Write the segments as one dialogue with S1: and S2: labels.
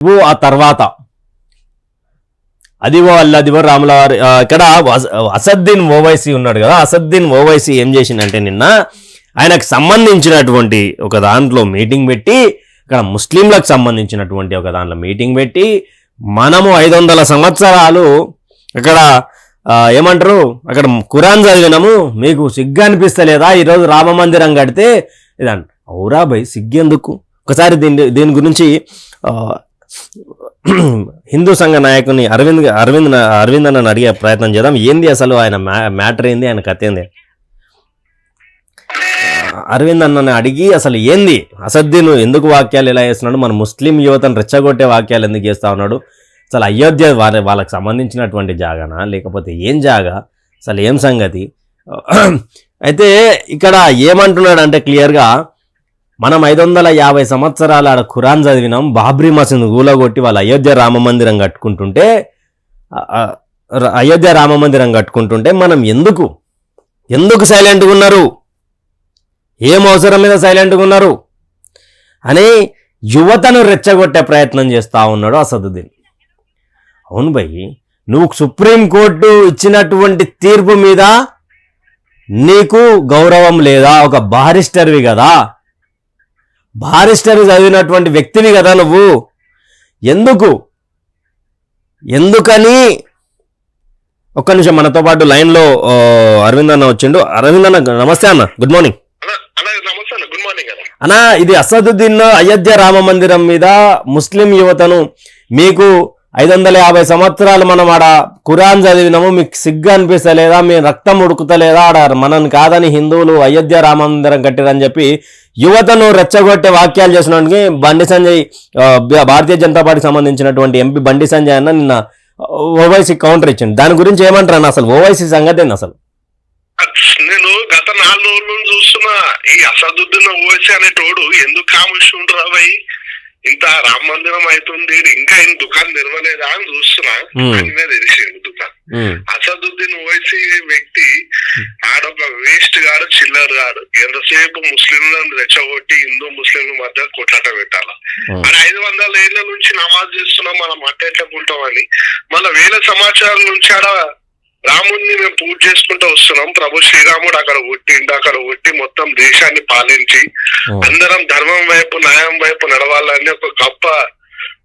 S1: ఆ తర్వాత అదివో అల్లదివో రాముల వారి ఇక్కడ అసద్దీన్ ఓవైసీ ఉన్నాడు కదా. అసద్దీన్ ఓవైసీ ఏం చేసిందంటే నిన్న ఆయనకు సంబంధించినటువంటి ఒక దాంట్లో మీటింగ్ పెట్టి, ఇక్కడ ముస్లింలకు సంబంధించినటువంటి ఒక దాంట్లో మీటింగ్ పెట్టి, మనము 500 సంవత్సరాలు అక్కడ ఏమంటారు అక్కడ ఖురాన్ చదివినాము, మీకు సిగ్గు అనిపిస్తలేదా ఈరోజు రామ మందిరం కడితే ఇదంట. ఔరా భయ్ సిగ్గెందుకు? ఒకసారి దీని గురించి హిందూ సంఘ నాయకుని అరవింద్ అన్నని అడిగే ప్రయత్నం చేద్దాం. ఏంది అసలు ఆయన మ్యాటర్ ఏంది, ఆయన కథ ఏంది? అరవింద్ అన్నని అడిగి అసలు ఏంది అసద్దీన్ ఎందుకు వాక్యాలు ఎలా చేస్తున్నాడు, మన ముస్లిం యువతను రెచ్చగొట్టే వాక్యాలు ఎందుకు చేస్తా ఉన్నాడు, అసలు అయోధ్య వాళ్ళకి సంబంధించినటువంటి జాగానా లేకపోతే ఏం జాగా, అసలు ఏం సంగతి? అయితే ఇక్కడ ఏమంటున్నాడు అంటే క్లియర్గా, మనం 550 సంవత్సరాలు ఆడ ఖురాన్ చదివినాం, బాబ్రీ మసీదు కూలగొట్టి వాళ్ళు అయోధ్య రామ మందిరం కట్టుకుంటుంటే మనం ఎందుకు సైలెంట్గా ఉన్నారు, ఏం అవసరం మీద సైలెంట్గా ఉన్నారు అని యువతను రెచ్చగొట్టే ప్రయత్నం చేస్తూ ఉన్నాడు అసదుద్దీన్. అవును భయ్, నువ్వు సుప్రీంకోర్టు ఇచ్చినటువంటి తీర్పు మీద నీకు గౌరవం లేదా? ఒక బారిస్టర్వి కదా, బారిస్టర్ చదివినటువంటి వ్యక్తివి కదా నువ్వు. ఎందుకని ఒక్క నిమిషం మనతో పాటు లైన్లో అరవింద్ అన్న వచ్చిండు. అరవింద్ అన్న నమస్తే అన్న, గుడ్ మార్నింగ్ అన్న. ఇది అసదుద్దీన్ అయోధ్య రామ మందిరం మీద ముస్లిం యువతను, మీకు 550 సంవత్సరాలు మనం ఆడ ఖురాన్ చదివినాము, మీకు సిగ్గు అనిపిస్తలేదా, మీ రక్తం ఉడుకుతలేదా, ఆడ మనం కాదని హిందువులు అయోధ్య రామ మందిరం కట్టారని చెప్పి యువతను రెచ్చగొట్టే వాక్యాలు చేసినటువంటి బండి సంజయ్, భారతీయ జనతా పార్టీకి సంబంధించినటువంటి ఎంపీ బండి సంజయ్ అన్న నిన్న ఓవైసీ కౌంటర్ ఇచ్చింది. దాని గురించి ఏమంటారు అన్న, అసలు ఓవైసీ సంగతి ఏంది అసలు?
S2: నేను గత 4 రోజుల నుంచి చూస్తున్నా, ఈ అసదుద్దీన్ ఓవైసీ అనేటోడు ఎందుకు కాముషి ఉంటారు అబ్బాయి, ఇంత రామ మందిరం అవుతుంది ఇంకా ఆయన దుకాణం తెరవలేదా అని చూస్తున్నా. అనే తెలిసింది దుకాణం. అసదుద్దీన్ ఓవైసీ వ్యక్తి ఆడొక వేస్ట్ గాడు, చిల్లర్ గాడు. ఎంతసేపు ముస్లింలను రెచ్చగొట్టి హిందూ ముస్లింల మధ్య కొట్లాట పెట్టాలా. ఆడ 500 ఏళ్ల నుంచి నమాజ్ చేస్తున్నాం, మనం అట్టెట్టుకుంటామని మన వేల సంవత్సరాల నుంచి ఆడ రాముడిని మేము పూజ చేసుకుంటూ వస్తున్నాం. ప్రభు శ్రీరాముడు అక్కడ కొట్టి మొత్తం దేశాన్ని పాలించి అందరం ధర్మం వైపు న్యాయం వైపు నడవాలని ఒక గొప్ప,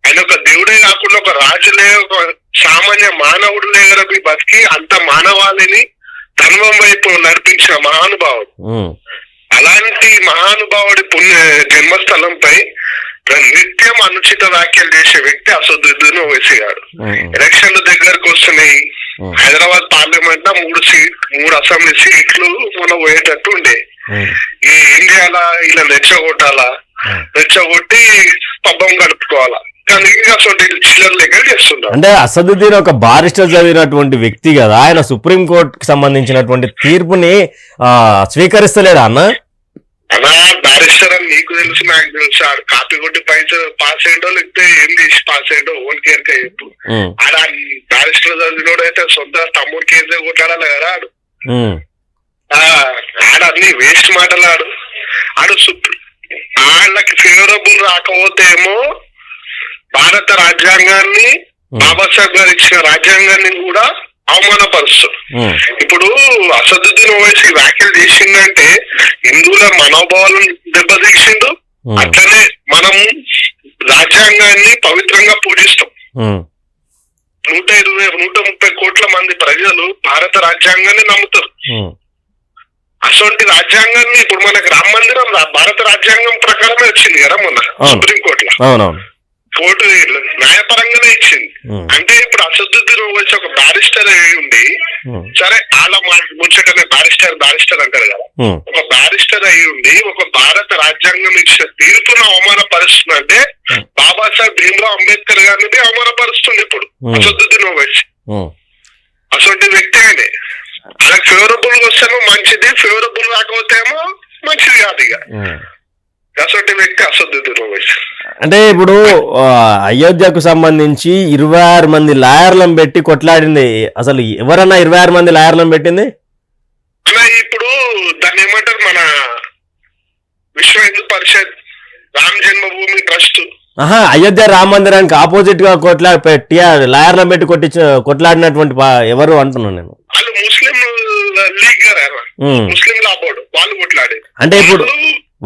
S2: ఆయన ఒక దేవుడే కాకుండా ఒక రాజులే, ఒక సామాన్య మానవుడులే బతికి అంత మానవాళిని ధర్మం వైపు నడిపించిన మహానుభావుడు. అలాంటి మహానుభావుడి పుణ్య జన్మస్థలంపై నిత్యం అనుచిత వ్యాఖ్యలు చేసే వ్యక్తి అసదుద్దీన్ ఓవైసీ గారు. ఎలక్షన్లు దగ్గరకు వస్తున్నాయి. హైదరాబాద్ పార్లమెంట్ 3 అసెంబ్లీ సీట్లు మనం పోయేటట్టు ఉండే. ఏం చేయాలా, ఇలా రెచ్చగొట్టి పబ్బం గడుపుకోవాలా, కానీ అసలు చిల్లర్ లెక్క చేస్తున్నారు.
S1: అంటే అసదుద్దీన్ ఒక బారిస్టర్ చదివినటువంటి వ్యక్తి కదా, ఆయన సుప్రీం కోర్టుకి సంబంధించినటువంటి తీర్పుని స్వీకరిస్తలేడా అన్న?
S2: అలా బారిస్టర్ అని నీకు తెలుసు, నాకు తెలుసు. ఆడు కాపీ కొట్టి పాస్ అయ్యడో లేకపోతే ఏం చేసి పాస్ అయ్యడో ఓన్ కేర్గా చెప్పు. ఆడ బారిస్టర్ చదివినోడు అయితే సొంత తమ్ముడు కేసులో కొట్టాడాలి కదా. ఆడ అన్ని వేస్ట్ మాటలాడు. వాళ్ళకి ఫేవరబుల్ రాకపోతే ఏమో భారత రాజ్యాంగాన్ని, బాబాసాహెబ్ గారు ఇచ్చిన రాజ్యాంగాన్ని కూడా అవమానపరుస్తారు. ఇప్పుడు అసదుద్దీన్ ఓవైసీ వ్యాఖ్యలు చేసిందంటే హిందువుల మనోభావాలను దెబ్బతీసిండు. అట్లనే మనం రాజ్యాంగాన్ని పవిత్రంగా పూజిస్తాం. 130 కోట్ల మంది ప్రజలు భారత రాజ్యాంగాన్ని నమ్ముతారు. అటువంటి రాజ్యాంగాన్ని ఇప్పుడు మనకు రామ మందిరం భారత రాజ్యాంగం ప్రకారమే వచ్చింది కదా మొన్న సుప్రీంకోర్టులో. కోర్టు న్యాయపరంగానే ఇచ్చింది. అంటే ఇప్పుడు అసదుద్దీన్ ఓవైసీ ఒక బారిస్టర్ అయి ఉండి, సరే వాళ్ళ ముచ్చటనే బారిస్టర్ అంటారు కదా, ఒక బారిస్టర్ అయి ఉండి ఒక భారత రాజ్యాంగం ఇచ్చిన తీర్పును అవమానపరుస్తుందంటే బాబాసాహెబ్ భీమ్రావ్ అంబేద్కర్ గారిని అవమానపరుస్తుంది ఇప్పుడు అసదుద్దీన్ ఓవైసీ. అటువంటి వ్యక్తి ఆయనే. అలా ఫేవరబుల్ గా వస్తేమో మంచిది, ఫేవరబుల్ రాకపోతే ఏమో మంచిది కాదు. ఇక అటువంటి వ్యక్తి అసదుద్దీన్ ఓవైసీ.
S1: అంటే ఇప్పుడు అయోధ్యకు సంబంధించి 26 మంది లాయర్లను పెట్టి కొట్లాడింది. అసలు ఎవరన్నా 26 మంది లాయర్లను పెట్టింది?
S2: ఇప్పుడు దాన్ని ఏమంటారు, మన విశ్వ హిందూ పరిషత్, రామ్ జన్మభూమి ట్రస్ట్,
S1: అయోధ్య రామ మందిరానికి ఆపోజిట్ గా లాయర్లను పెట్టి కొట్లాడినటువంటి ఎవరు అంటున్నాను నేను.
S2: వాళ్ళు ముస్లిం లీగ్ గారు, ముస్లిం లా బోర్డు వాళ్ళు కొట్లాడేది.
S1: అంటే ఇప్పుడు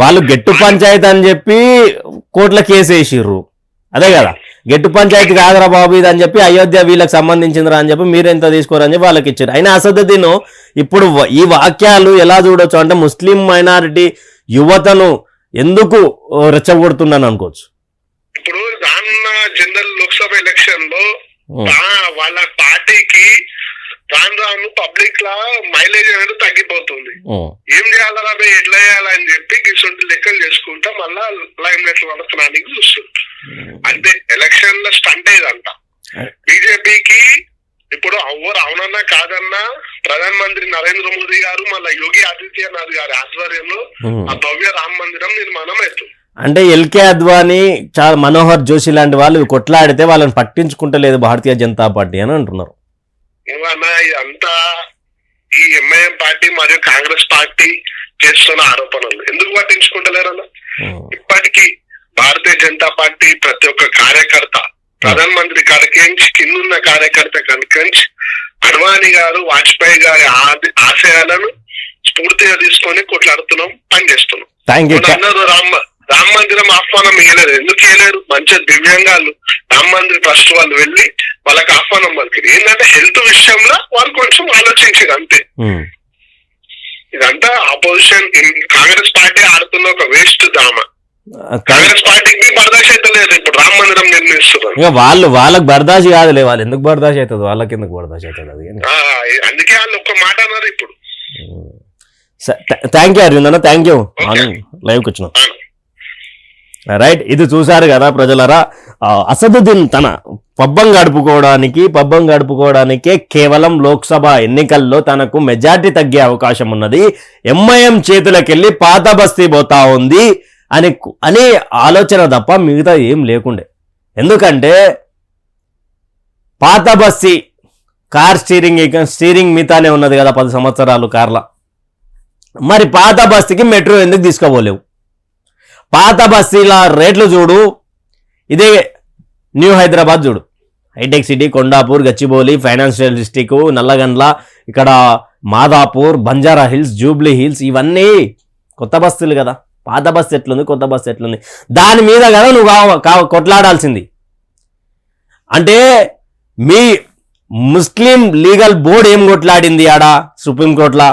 S1: వాళ్ళు గెట్టు పంచాయతీ అని చెప్పి కోర్టుల కేసు వేసిర్రు, అదే కదా, గెట్టు పంచాయతీ కాదురా బాబు ఇది అని చెప్పి అయోధ్య వీళ్ళకి సంబంధించిందిరా అని చెప్పి మీరెంత తీసుకోరని చెప్పి వాళ్ళకి ఇచ్చారు. అయినా అసదుద్దీన్ ఇప్పుడు ఈ వాక్యాలు ఎలా చూడొచ్చు అంటే ముస్లిం మైనారిటీ యువతను ఎందుకు రెచ్చగొడుతున్నాను అనుకోవచ్చు.
S2: ఇప్పుడు రానున్న జనరల్ లోక్సభ ఎలక్షన్ లో వాళ్ళ పార్టీకి రాను పబ్లిక్ లా మైలేజ్ అనేది తగ్గిపోతుంది. ఏం చేయాలా ఎట్లా చేయాలని చెప్పి ఇటువంటి లెక్కలు చేసుకుంటా మళ్ళా లైమ్ లైట్ వడతనానికి చూస్తుంది. అంటే ఎలక్షన్ లో స్టంట్ ఇదంట. బీజేపీకి ఇప్పుడు ఎవరు అవునన్నా కాదన్నా ప్రధానమంత్రి నరేంద్ర మోదీ గారు మళ్ళీ యోగి ఆదిత్యనాథ్ గారి ఆధ్వర్యంలో ఆ భవ్య రామ మందిరం నిర్మాణం అవుతుంది.
S1: అంటే ఎల్కే అద్వానీ, చాలా మనోహర్ జోషి లాంటి వాళ్ళు కొట్లాడితే వాళ్ళని పట్టించుకుంటలేదు భారతీయ జనతా పార్టీ అని అంటున్నారు.
S2: ఇదంతా ఈ ఎంఐఎం పార్టీ మరియు కాంగ్రెస్ పార్టీ చేస్తున్న ఆరోపణలు ఎందుకు పట్టించుకుంటలేరన్నా? ఇప్పటికీ భారతీయ జనతా పార్టీ ప్రతి ఒక్క కార్యకర్త, ప్రధానమంత్రి కాడికించి కిందున్న కార్యకర్త కనుకంచి అడ్వాణి గారు, వాజ్పేయి గారి ఆశయాలను స్ఫూర్తిగా తీసుకొని కొట్లాడుతున్నాం, పనిచేస్తున్నాం. అన్నారు రామ మందిరం ఆహ్వానం ఇవ్వలేదు. ఎందుకు ఇవ్వలేరు? మంచిగా దివ్యాంగాలు రామ మందిర్ ట్రస్ట్ వాళ్ళు వెళ్ళి వాళ్ళకి ఆహ్వానం పలికిరు. ఏంటంటే హెల్త్ విషయంలో వాళ్ళు కొంచెం ఆలోచించారు అంతే. ఇదంతా ఆపోజిషన్ కాంగ్రెస్ పార్టీ ఆడుతున్న ఒక వేస్ట్ డ్రామా. కాంగ్రెస్ పార్టీకి బర్దాష్ అయితే లేదు. ఇప్పుడు రామ మందిరం నిర్మిస్తున్నారు.
S1: వాళ్ళకి బర్దాష్ కాదులే, వాళ్ళు ఎందుకు బర్దాష్ అవుతుంది, వాళ్ళకి ఎందుకు బర్దాష్ అవుతుంది అది.
S2: అందుకే వాళ్ళు ఒక్క మాట అన్నారు ఇప్పుడు.
S1: థ్యాంక్ యూ అరవింద్ అన్న, థ్యాంక్ యూ లైవ్కి వచ్చినాం. రైట్, ఇది చూశారు కదా ప్రజలరా. అసదుద్దీన్ తన పబ్బం గడుపుకోవడానికే కేవలం లోక్సభ ఎన్నికల్లో తనకు మెజార్టీ తగ్గే అవకాశం ఉన్నది, ఎంఐఎం చేతులకెళ్ళి పాత బస్తీ పోతా ఉంది అని ఆలోచన తప్ప మిగతా ఏం లేకుండే. ఎందుకంటే పాత బస్తీ కార్ స్టీరింగ్ మిగతానే ఉన్నది కదా 10 సంవత్సరాలు కార్ల. మరి పాత బస్తీకి మెట్రో ఎందుకు తీసుకోపోలేవు? పాత బస్తీల రేట్లు చూడు, ఇదే న్యూ హైదరాబాద్ చూడు, Hitech City, Kondapur, Gachibowli, financial district, Nallagandla, ఇక్కడ Madhapur, Banjara Hills, Jubilee Hills, ఇవన్నీ కొత్త బస్తీలు కదా. పాత బస్తీ ఎట్లుంది, కొత్త బస్తీ ఎట్లుంది, దాని మీద కదా నువ్వు కొట్లాడాల్సింది. అంటే మీ ముస్లిం లీగల్ బోర్డు ఏం కొట్లాడింది ఆడ సుప్రీంకోర్టులా?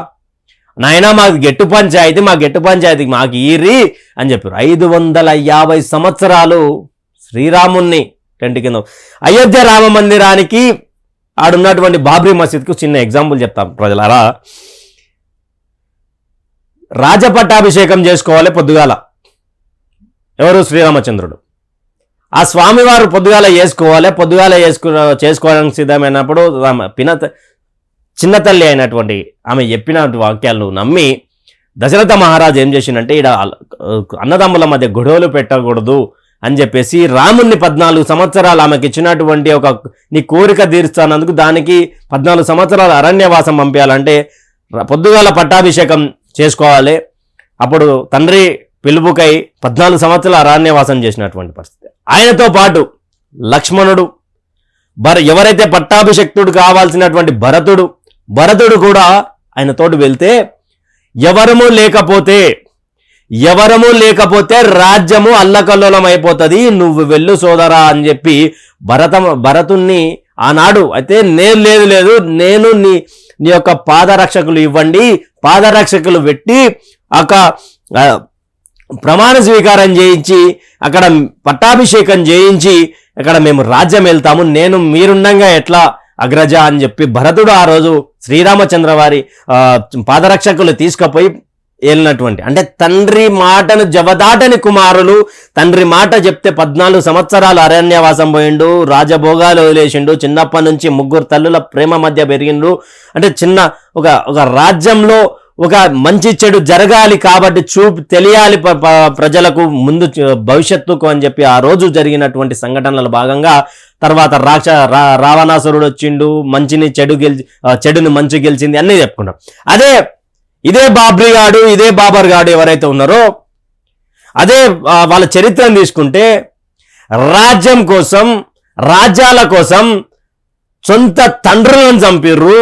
S1: నాయనా మాకు గెట్టు పంచాయతీకి మాకు ఈరి అని చెప్పారు. 550 సంవత్సరాలు శ్రీరాముణ్ణి టెంట్ కింద అయోధ్య రామ మందిరానికి ఆడున్నటువంటి బాబ్రీ మసీద్కు చిన్న ఎగ్జాంపుల్ చెప్తాం ప్రజలారా. రాజపట్టాభిషేకం చేసుకోవాలి పొద్దుగాల, ఎవరు? శ్రీరామచంద్రుడు. ఆ స్వామివారు పొద్దుగాల చేసుకోవడానికి సిద్ధమైనప్పుడు చిన్న తల్లి అయినటువంటి ఆమె చెప్పిన వాక్యాలను నమ్మి దశరథ మహారాజు ఏం చేసిందంటే ఈడ అన్నదమ్ముల మధ్య గొడవలు పెట్టకూడదు అని చెప్పేసి రాముణ్ణి 14 సంవత్సరాలు ఆమెకి ఇచ్చినటువంటి నీ కోరిక తీర్చానందుకు దానికి 14 సంవత్సరాలు అరణ్యవాసం పంపించాలంటే పొద్దుగాల పట్టాభిషేకం చేసుకోవాలి. అప్పుడు తండ్రి పిలుపుకై 14 సంవత్సరాలు అరణ్యవాసం చేసినటువంటి పరిస్థితి. ఆయనతో పాటు లక్ష్మణుడు, ఎవరైతే పట్టాభిషక్తుడు కావాల్సినటువంటి భరతుడు కూడా ఆయనతోటి వెళ్తే ఎవరము లేకపోతే రాజ్యము అల్లకల్లోలం అయిపోతుంది, నువ్వు వెళ్ళు సోదరా అని చెప్పి భరతుణ్ణి ఆనాడు అయితే నేను నీ యొక్క పాదరక్షకులు ఇవ్వండి, పాదరక్షకులు పెట్టి ప్రమాణ స్వీకారం చేయించి అక్కడ పట్టాభిషేకం చేయించి అక్కడ మేము రాజ్యం వెళ్తాము, మీరుండగా ఎట్లా అగ్రజ అని చెప్పి భరతుడు ఆ రోజు శ్రీరామచంద్ర వారి పాదరక్షకులు తీసుకుపోయి వెళ్ళినటువంటి, అంటే తండ్రి మాటను జవదాటని కుమారులు, తండ్రి మాట చెప్తే 14 సంవత్సరాలు అరణ్యవాసం పోయిండు, రాజభోగాలు వదిలేసిండు, చిన్నప్పటి నుంచి 3 తల్లుల ప్రేమ మధ్య పెరిగిండు. అంటే ఒక రాజ్యంలో ఒక మంచి చెడు జరగాలి కాబట్టి తెలియాలి ప్రజలకు ముందు భవిష్యత్తుకు అని చెప్పి ఆ రోజు జరిగినటువంటి సంఘటనల భాగంగా తర్వాత రావణాసురుడు వచ్చిండు, చెడుని మంచి గెలిచింది అన్నీ చెప్పుకున్నాం. ఇదే బాబర్ గాడు ఎవరైతే ఉన్నారో అదే వాళ్ళ చరిత్రను తీసుకుంటే రాజ్యం కోసం, రాజ్యాల కోసం సొంత తండ్రులను చంపిర్రు,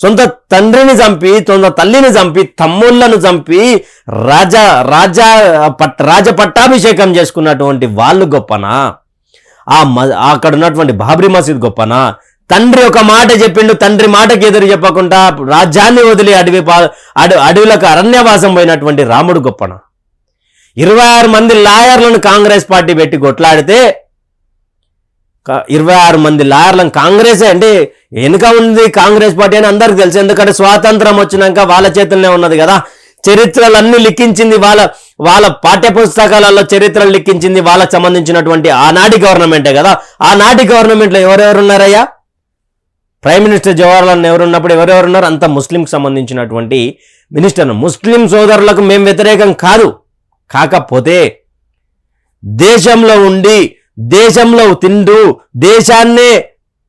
S1: సొంత తండ్రిని చంపి, సొంత తల్లిని చంపి, తమ్ముళ్లను చంపి రాజ పట్టాభిషేకం చేసుకున్నటువంటి వాళ్ళు గొప్పనా? అక్కడ ఉన్నటువంటి బాబ్రీ మసీద్ గొప్పనా? తండ్రి ఒక మాట చెప్పిండు, తండ్రి మాటకి ఎదురు చెప్పకుండా రాజ్యాన్ని వదిలి అడవులకు అరణ్యవాసం పోయినటువంటి రాముడు గొప్పనా? 26 మంది లాయర్లను కాంగ్రెస్ పార్టీ పెట్టి కొట్లాడితే 26 మంది లాయర్లను కాంగ్రెసే అంటే వెనుక ఉంది కాంగ్రెస్ పార్టీ అని అందరికి తెలుసు. ఎందుకంటే స్వాతంత్రం వచ్చినాక వాళ్ళ చేతుల్లోనే ఉన్నది కదా. చరిత్రలన్నీ లిఖించింది వాళ్ళ పాఠ్య పుస్తకాలలో చరిత్రలు లిఖించింది వాళ్ళకి సంబంధించినటువంటి ఆనాటి గవర్నమెంటే కదా. ఆనాటి గవర్నమెంట్లో ఎవరెవరు ఉన్నారయ్యా? ప్రైమ్ మినిస్టర్ జవహర్లాల్ నెహ్రూ ఉన్నప్పుడు ఎవరెవరున్నారు? అంత ముస్లింకి సంబంధించినటువంటి మినిస్టర్. ముస్లిం సోదరులకు మేము వ్యతిరేకం కాదు. కాకపోతే దేశంలో ఉండి దేశంలో తింటూ దేశాన్నే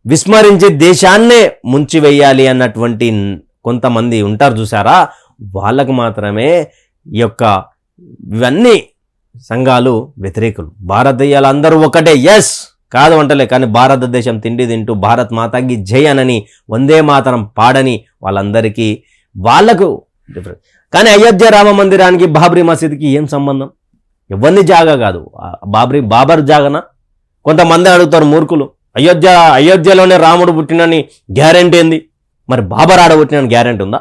S1: విస్మరించి దేశాన్నే ముంచివేయాలి అన్నటువంటి కొంతమంది ఉంటారు చూసారా, వాళ్ళకు మాత్రమే ఈ యొక్క ఇవన్నీ సంఘాలు వ్యతిరేకులు. భారతీయులు అందరూ ఒకటే, ఎస్ కాదు అంటలే, కానీ భారతదేశం తిండి తింటూ భారత్ మాతాకి జై అనని వందే మాతరం పాడని వాళ్ళందరికీ వాళ్ళకు డిఫరెన్స్. కానీ అయోధ్య రామ మందిరానికి బాబ్రీ మసీద్కి ఏం సంబంధం? ఎవరిని జాగా కాదు, బాబర్ జాగనా? కొంతమంది అడుగుతారు మూర్ఖులు, అయోధ్యలోనే రాముడు పుట్టినని గ్యారెంటీ ఏంది? మరి బాబర్ ఆడ పుట్టినని గ్యారెంటీ ఉందా?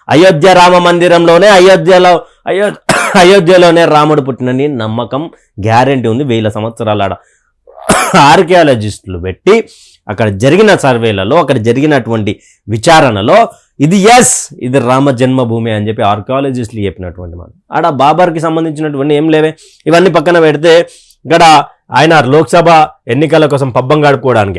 S1: అయోధ్య రామ మందిరంలోనే అయోధ్యలోనే రాముడు పుట్టినని నమ్మకం గ్యారెంటీ ఉంది. 1000 సంవత్సరాల ఆడ ఆర్కియాలజిస్టులు పెట్టి అక్కడ జరిగిన సర్వేలలో, అక్కడ జరిగినటువంటి విచారణలో ఇది ఇది రామ జన్మభూమి అని చెప్పి ఆర్కియాలజిస్టులు చెప్పినటువంటి మాట. ఆడ బాబర్కి సంబంధించినటువంటి ఏం లేవే. ఇవన్నీ పక్కన పెడితే ఇక్కడ ఆయన లోక్సభ ఎన్నికల కోసం పబ్బం గడుపుకోవడానికి